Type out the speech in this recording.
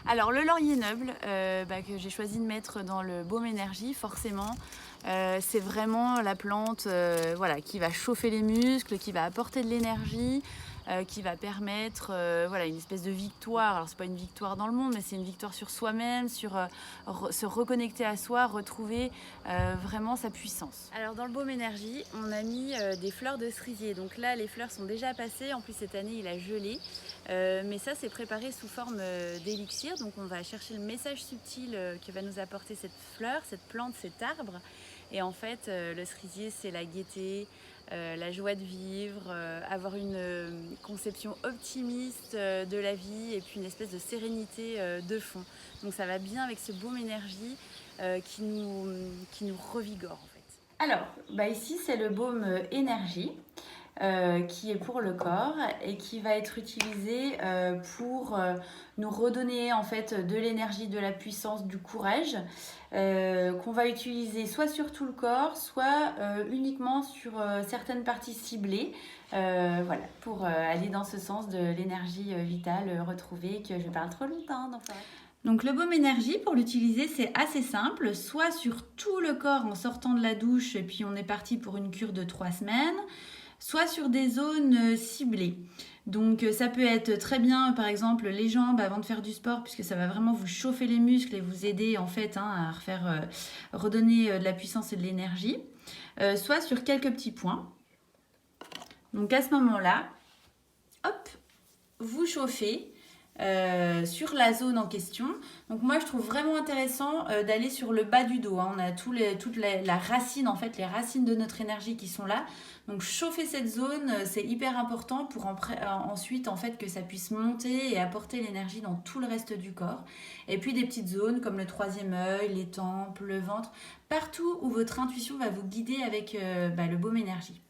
Alors le laurier noble que j'ai choisi de mettre dans le baume énergie, forcément, c'est vraiment la plante voilà, qui va chauffer les muscles, qui va apporter de l'énergie, qui va permettre voilà, une espèce de victoire. Alors c'est pas une victoire dans le monde, mais c'est une victoire sur soi-même, sur se reconnecter à soi, retrouver vraiment sa puissance. Alors dans le baume énergie, on a mis des fleurs de cerisier. Donc là, les fleurs sont déjà passées. En plus, cette année, il a gelé. Mais ça, c'est préparé sous forme d'élixir. Donc on va chercher le message subtil que va nous apporter cette fleur, cette plante, cet arbre. Et en fait, le cerisier, c'est la gaieté, la joie de vivre, avoir une conception optimiste de la vie et puis une espèce de sérénité de fond. Donc ça va bien avec ce baume énergie qui nous revigore en fait. Alors, ici c'est le baume énergie. Qui est pour le corps et qui va être utilisé pour nous redonner en fait de l'énergie, de la puissance, du courage qu'on va utiliser soit sur tout le corps, soit uniquement sur certaines parties ciblées. Voilà, pour aller dans ce sens de l'énergie vitale retrouvée, que je parle trop longtemps. Donc le baume énergie, pour l'utiliser, c'est assez simple, soit sur tout le corps en sortant de la douche et puis on est parti pour une cure de 3 semaines, soit sur des zones ciblées. Donc ça peut être très bien, par exemple, les jambes avant de faire du sport, puisque ça va vraiment vous chauffer les muscles et vous aider en fait à refaire, redonner de la puissance et de l'énergie. Soit sur quelques petits points. Donc à ce moment-là, hop, vous chauffez sur la zone en question. Donc moi je trouve vraiment intéressant d'aller sur le bas du dos. On a toute la racine, en fait, les racines de notre énergie qui sont là. Donc chauffer cette zone, c'est hyper important pour ensuite en fait que ça puisse monter et apporter l'énergie dans tout le reste du corps. Et puis des petites zones comme le troisième œil, les tempes, le ventre, partout où votre intuition va vous guider avec le baume énergie.